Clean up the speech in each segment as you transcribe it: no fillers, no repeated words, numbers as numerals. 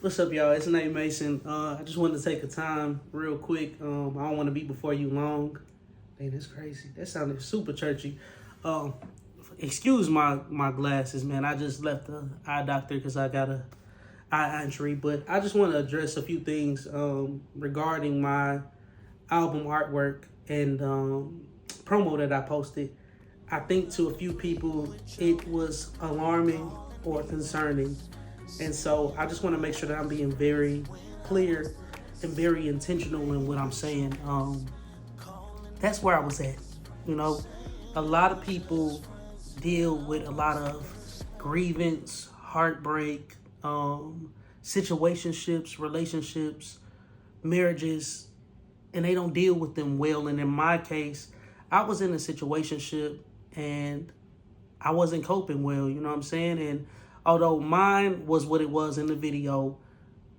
What's up, y'all? It's Nate Mason. I just wanted to take a time real quick. I don't want to be before you long. Hey, that's crazy. That sounded super churchy. Um, Excuse my glasses, man. I just left the eye doctor because I got a eye injury. But I just want to address a few things regarding my album artwork and promo that I posted. I think to a few people it was alarming or concerning. And so I just want to make sure that I'm being very clear and very intentional in what I'm saying. That's where I was at. You know, a lot of people deal with a lot of grievance, heartbreak, situationships, relationships, marriages, and they don't deal with them well. And in my case, I was in a situationship and I wasn't coping well, you know what I'm saying? And although mine was what it was in the video,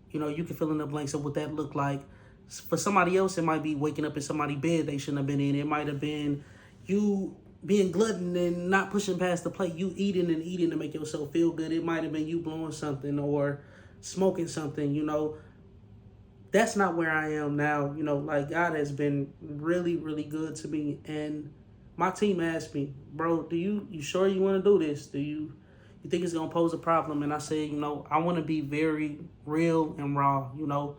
you know, you can fill in the blanks of what that looked like. For somebody else, it might be waking up in somebody's bed they shouldn't have been in. It might have been you being glutton and not pushing past the plate, you eating and eating to make yourself feel good. It might have been you blowing something or smoking something, you know. That's not where I am now. You know, like God has been really, really good to me. And my team asked me, bro, you sure you want to do this? You think it's gonna pose a problem? And I said, you know, I want to be very real and raw. You know,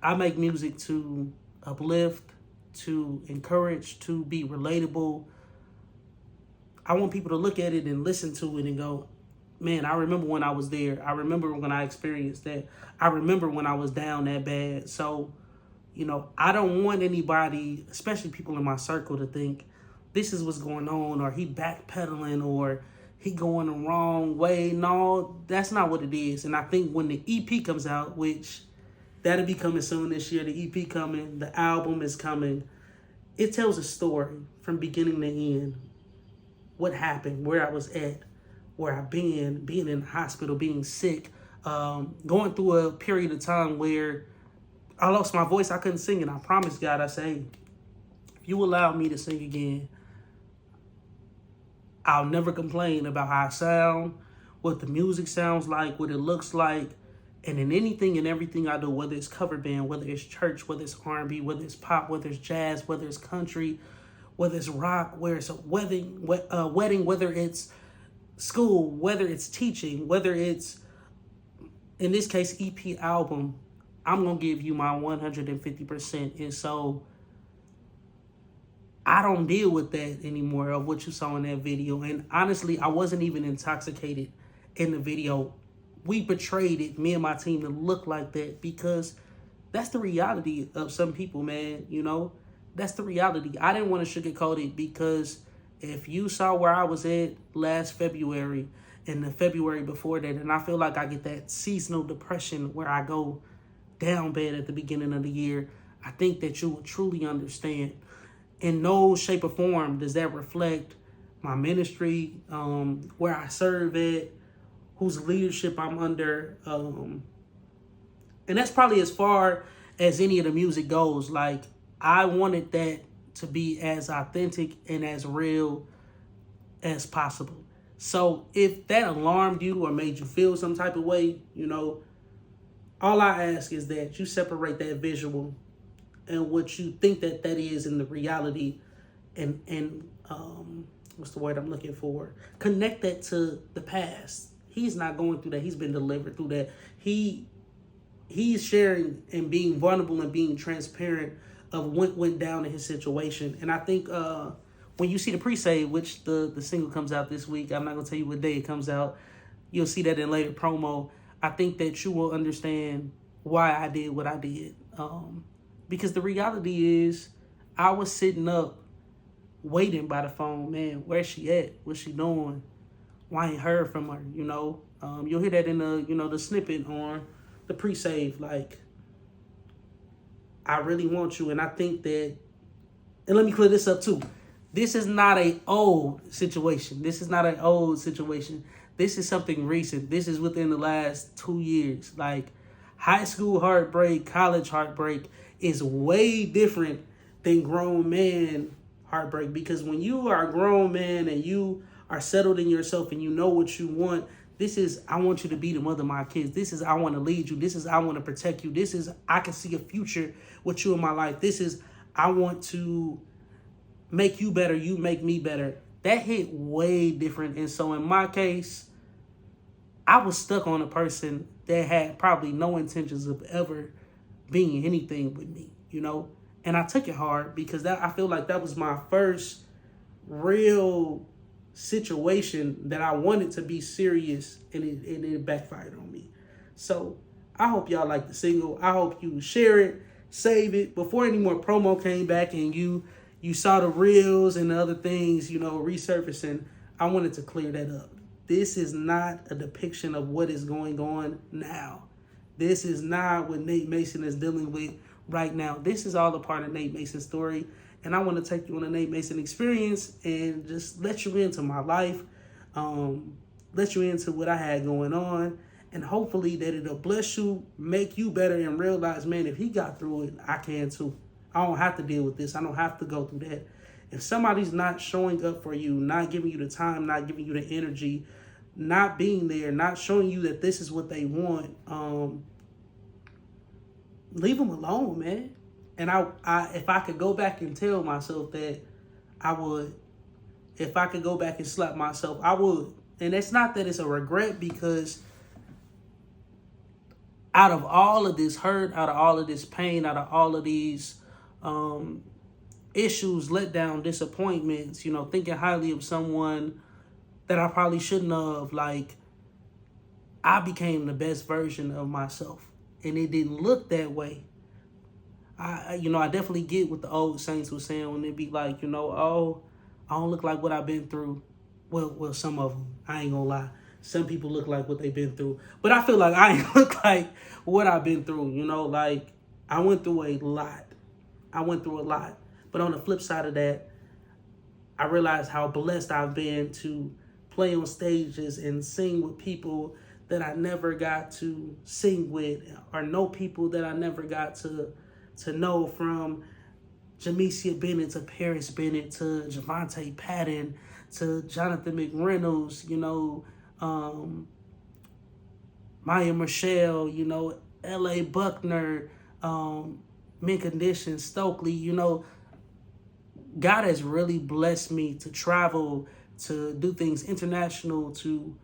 I make music to uplift, to encourage, to be relatable. I want people to look at it and listen to it and go, man, I remember when I was there. I remember when I experienced that. I remember when I was down that bad. So, you know, I don't want anybody, especially people in my circle, to think this is what's going on, or he backpedaling, or he going the wrong way. No, that's not what it is. And I think when the EP comes out, which that'll be coming soon this year, the EP coming, the album is coming, it tells a story from beginning to end. What happened, where I was at, where I've been, being in the hospital, being sick, going through a period of time where I lost my voice. I couldn't sing. And I promised God, I say, if you allow me to sing again, I'll never complain about how I sound, what the music sounds like, what it looks like. And in anything and everything I do, whether it's cover band, whether it's church, whether it's R&B, whether it's pop, whether it's jazz, whether it's country, whether it's rock, whether it's a wedding, whether it's school, whether it's teaching, whether it's, in this case, EP album, I'm going to give you my 150%. And so I don't deal with that anymore, of what you saw in that video. And honestly, I wasn't even intoxicated in the video. We portrayed it, me and my team, to look like that because that's the reality of some people, man. You know, that's the reality. I didn't want to sugarcoat it because if you saw where I was at last February and the February before that, and I feel like I get that seasonal depression where I go down bad at the beginning of the year, I think that you will truly understand. In no shape or form does that reflect my ministry, where I serve at, whose leadership I'm under. And that's probably as far as any of the music goes. Like, I wanted that to be as authentic and as real as possible. So if that alarmed you or made you feel some type of way, you know, all I ask is that you separate that visual and what you think that is in the reality, and what's the word I'm looking for? Connect that to the past. He's not going through that. He's been delivered through that. He's sharing and being vulnerable and being transparent of what went down in his situation. And I think when you see the pre-save, which the single comes out this week, I'm not going to tell you what day it comes out. You'll see that in later promo. I think that you will understand why I did what I did. Because the reality is, I was sitting up waiting by the phone. Man, where's she at? What's she doing? Why ain't heard from her? You know, you'll hear that in the snippet on the pre-save. Like, I really want you. And I think that, and let me clear this up too. This is not an old situation. This is something recent. This is within the last 2 years. Like, high school heartbreak, college heartbreak is way different than grown man heartbreak. Because when you are a grown man and you are settled in yourself and you know what you want, This is, I want you to be the mother of my kids. This is, I want to lead you. This is, I want to protect you. This is, I can see a future with you in my life. This is, I want to make you better. You make me better. That hit way different. And so in my case, I was stuck on a person that had probably no intentions of ever being anything with me, you know? And I took it hard because that, I feel like that was my first real situation that I wanted to be serious, and it backfired on me. So I hope y'all like the single. I hope you share it, save it before any more promo came back and you saw the reels and the other things, you know, resurfacing. I wanted to clear that up. This is not a depiction of what is going on now. This is not what Nate Mason is dealing with right now. This is all a part of Nate Mason's story. And I want to take you on a Nate Mason experience and just let you into my life, let you into what I had going on, and hopefully that it'll bless you, make you better, and realize, man, if he got through it, I can too. I don't have to deal with this. I don't have to go through that. If somebody's not showing up for you, not giving you the time, not giving you the energy, not being there, not showing you that this is what they want, leave them alone, man. And I, if I could go back and tell myself that, I would. If I could go back and slap myself, I would. And it's not that it's a regret, because out of all of this hurt, out of all of this pain, out of all of these issues, letdown, disappointments, you know, thinking highly of someone that I probably shouldn't have, like, I became the best version of myself. And it didn't look that way. I definitely get what the old saints were saying when they be like, you know, oh, I don't look like what I've been through. Well, some of them, I ain't gonna lie. Some people look like what they've been through. But I feel like I ain't look like what I've been through, you know, like I went through a lot. But on the flip side of that, I realized how blessed I've been to play on stages and sing with people that I never got to sing with, or know people that I never got to know, from Jamesia Bennett to Paris Bennett to Javante Patton to Jonathan McReynolds, you know, Maya Michelle, you know, L.A. Buckner, Mint Condition, Stokely, you know. God has really blessed me to travel, to do things international, to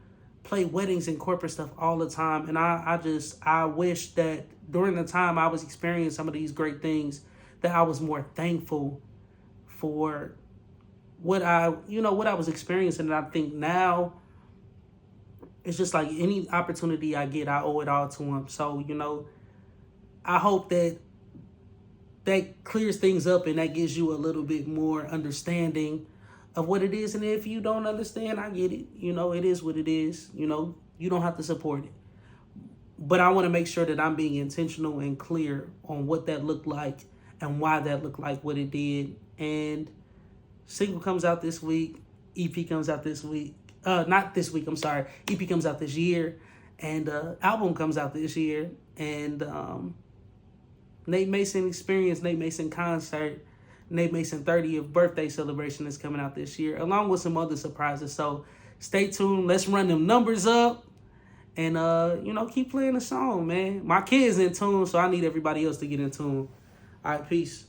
play weddings and corporate stuff all the time. And I wish that during the time I was experiencing some of these great things, that I was more thankful for what I was experiencing. And I think now it's just like any opportunity I get, I owe it all to him. So, you know, I hope that clears things up and that gives you a little bit more understanding of what it is. And if you don't understand, I get it. You know, it is what it is. You know, you don't have to support it. But I want to make sure that I'm being intentional and clear on what that looked like and why that looked like what it did. And single comes out this week. EP comes out this week. Not this week, I'm sorry. EP comes out this year. And album comes out this year. And Nate Mason Experience, Nate Mason Concert, Nate Mason 30th birthday celebration is coming out this year, along with some other surprises. So stay tuned. Let's run them numbers up. And, keep playing the song, man. My kid's in tune, so I need everybody else to get in tune. All right, peace.